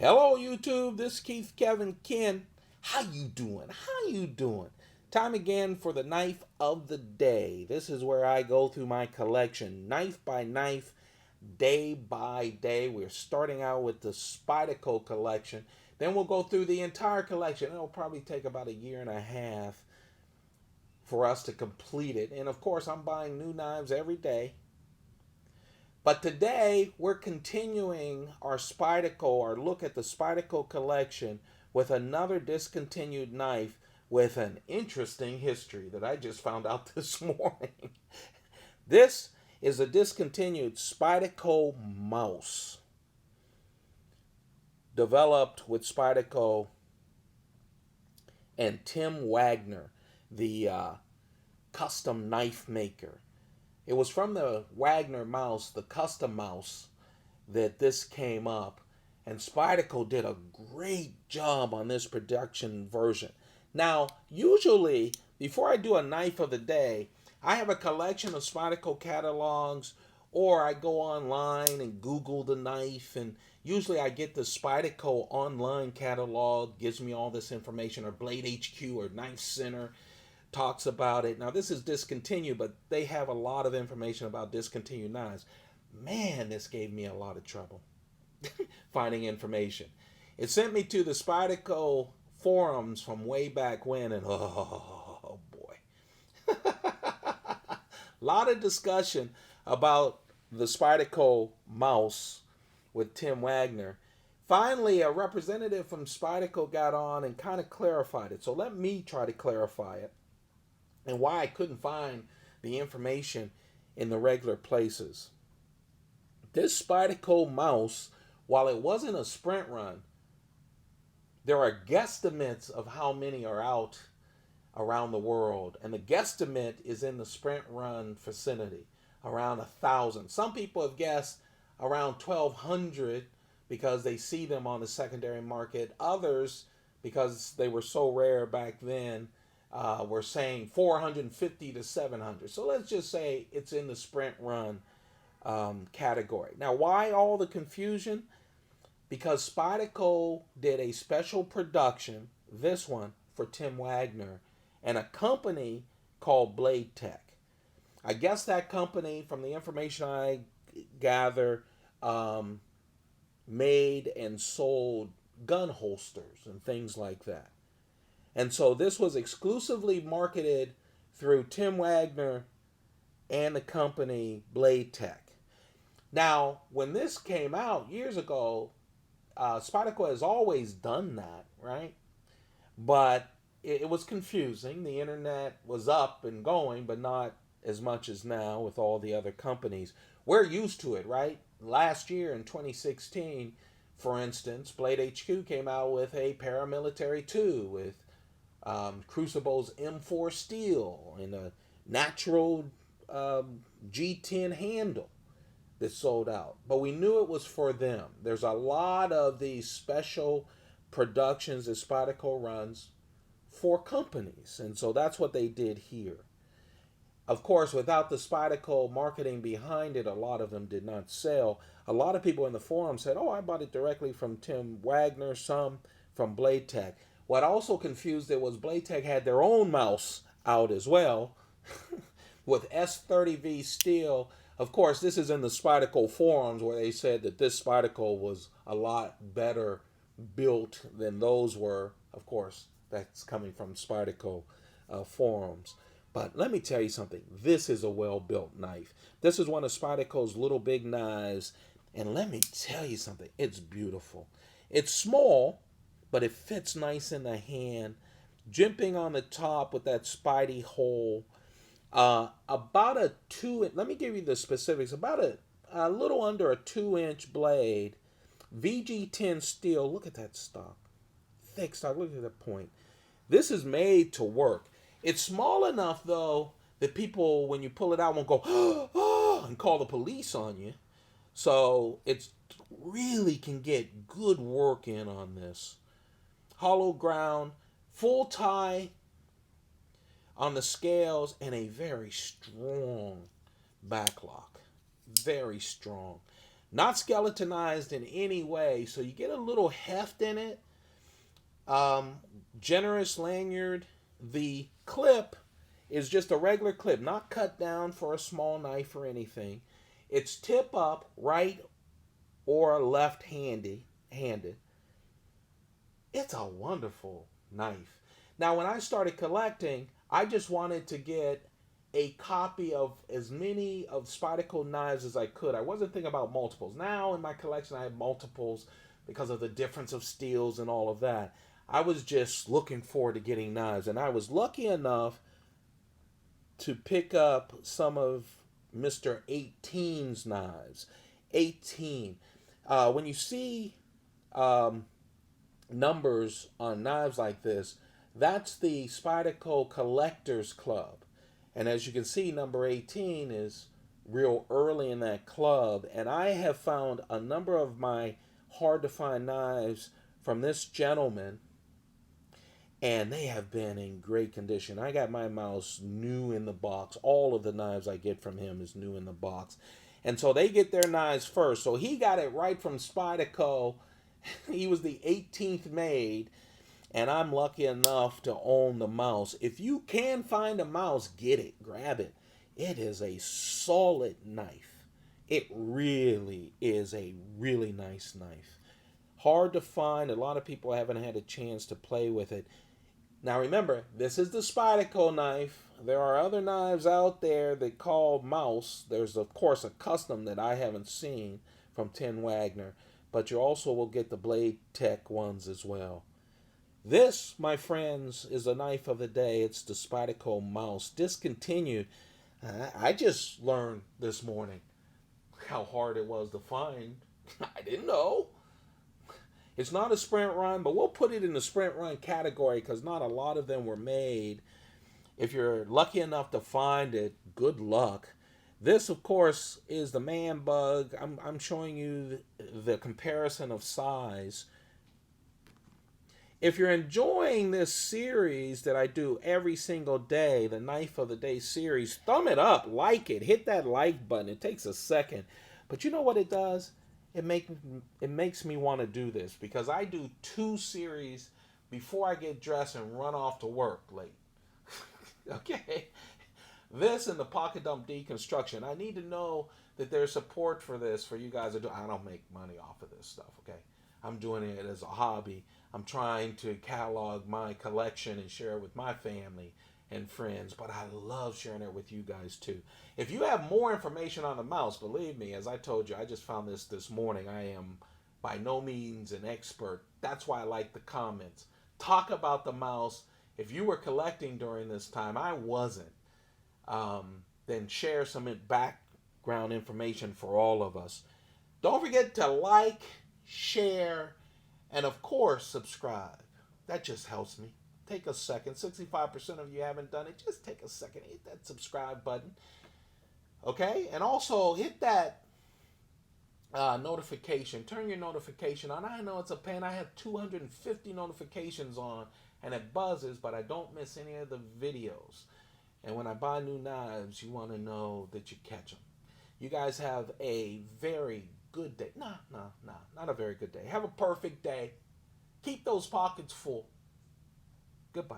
Hello YouTube, this is Keith Kevin Ken. How you doing? How you doing? Time again for the knife of the day. This is where I go through my collection, knife by knife, day by day. We're starting out with the Spyderco collection. Then we'll go through the entire collection. It'll probably take about a year and a half for us to complete it. And of course, I'm buying new knives every day. But today we're continuing our Spyderco, our look at the Spyderco collection with another discontinued knife with an interesting history that I just found out this morning. This is a discontinued Spyderco mouse developed with Spyderco and Tim Wagner, the custom knife maker. It was from the Wagner mouse, the custom mouse, that this came up. And Spyderco did a great job on this production version. Now, usually, before I do a knife of the day, I have a collection of Spyderco catalogs, or I go online and Google the knife, and usually I get the Spyderco online catalog, gives me all this information, or Blade HQ or Knife Center talks about it. Now, this is discontinued, but they have a lot of information about discontinued knives. Man, this gave me a lot of trouble finding information. It sent me to the Spyderco forums from way back when, and oh boy. A lot of discussion about the Spyderco mouse with Tim Wagner. Finally, a representative from Spyderco got on and kind of clarified it. So let me try to clarify it and why I couldn't find the information in the regular places. This Spyderco mouse, while it wasn't a sprint run, there are guesstimates of how many are out around the world, and the guesstimate is in the sprint run vicinity, around 1,000. Some people have guessed around 1,200 because they see them on the secondary market. Others, because they were so rare back then, we're saying 450 to 700. So let's just say it's in the sprint run category. Now, why all the confusion? Because Spyderco did a special production, this one, for Tim Wagner, and a company called Blade Tech. I guess that company, from the information I gather, made and sold gun holsters and things like that. And so this was exclusively marketed through Tim Wagner and the company Blade Tech. Now, when this came out years ago, Spyderco has always done that, right? But it was confusing. The internet was up and going, but not as much as now with all the other companies. We're used to it, right? Last year in 2016, for instance, Blade HQ came out with a paramilitary 2 with Crucible's M4 steel and a natural G10 handle that sold out. But we knew it was for them. There's a lot of these special productions that Spyderco runs for companies. And so that's what they did here. Of course, without the Spyderco marketing behind it, a lot of them did not sell. A lot of people in the forum said, oh, I bought it directly from Tim Wagner, some from Blade Tech. What also confused it was Blade Tech had their own mouse out as well with S30V steel. Of course, this is in the Spyderco forums where they said that this Spyderco was a lot better built than those were. Of course, that's coming from Spyderco forums. But let me tell you something. This is a well-built knife. This is one of Spyderco's little big knives. And let me tell you something. It's beautiful. It's small, but it fits nice in the hand. Jimping on the top with that Spidey hole. About a 2, let me give you the specifics. About a little under a 2-inch blade. VG10 steel. Look at that stock. Thick stock. Look at that point. This is made to work. It's small enough, though, that people, when you pull it out, won't go, oh, and call the police on you. So it really can get good work in on this. Hollow ground, full tie on the scales, and a very strong backlock. Very strong. Not skeletonized in any way, so you get a little heft in it. Um, Generous lanyard. The clip is just a regular clip, not cut down for a small knife or anything. It's tip up, right or left handed. It's a wonderful knife. Now, when I started collecting, I just wanted to get a copy of as many of Spyderco knives as I could. I wasn't thinking about multiples. Now in my collection, I have multiples because of the difference of steels and all of that. I was just looking forward to getting knives, and I was lucky enough to pick up some of Mr. 18's knives. 18. When you see um, numbers on knives like this, that's the Spyderco Collectors Club. And as you can see, number 18 is real early in that club. And I have found a number of my hard to find knives from this gentleman, and they have been in great condition. I got my mouse new in the box. All of the knives I get from him is new in the box. And so they get their knives first. So he got it right from Spyderco. He was the 18th made, and I'm lucky enough to own the mouse. If you can find a mouse, get it, grab it. It is a solid knife. It really is a really nice knife. Hard to find. A lot of people haven't had a chance to play with it. Now remember, this is the Spyderco knife. There are other knives out there that call mouse. There's of course a custom that I haven't seen from Tim Wagner, but you also will get the Blade Tech ones as well. This, my friends, is a knife of the day. It's the Spyderco mouse, discontinued. I just learned this morning how hard it was to find. I didn't know. It's not a sprint run, but we'll put it in the sprint run category because not a lot of them were made. If you're lucky enough to find it, good luck. This, of course, is the man bug. I'm showing you the comparison of size. If you're enjoying this series that I do every single day, the Knife of the Day series, thumb it up, like it, hit that like button. It takes a second. But you know what it does? It makes me want to do this because I do 2 series before I get dressed and run off to work late. Okay? This and the pocket dump deconstruction. I need to know that there's support for this for you guys to do. I don't make money off of this stuff, okay? I'm doing it as a hobby. I'm trying to catalog my collection and share it with my family and friends, but I love sharing it with you guys too. If you have more information on the mouse, believe me, as I told you, I just found this morning. I am by no means an expert. That's why I like the comments. Talk about the mouse. If you were collecting during this time, I wasn't. Then share some background information for all of us. Don't forget to like, share, and of course, subscribe. That just helps me. Take a second. 65% of you haven't done it. Just take a second. Hit that subscribe button. Okay? And also hit that notification. Turn your notification on. I know it's a pain. I have 250 notifications on, and it buzzes, but I don't miss any of the videos. And when I buy new knives, you want to know that you catch them. You guys have a very good day. Not a very good day. Have a perfect day. Keep those pockets full. Goodbye.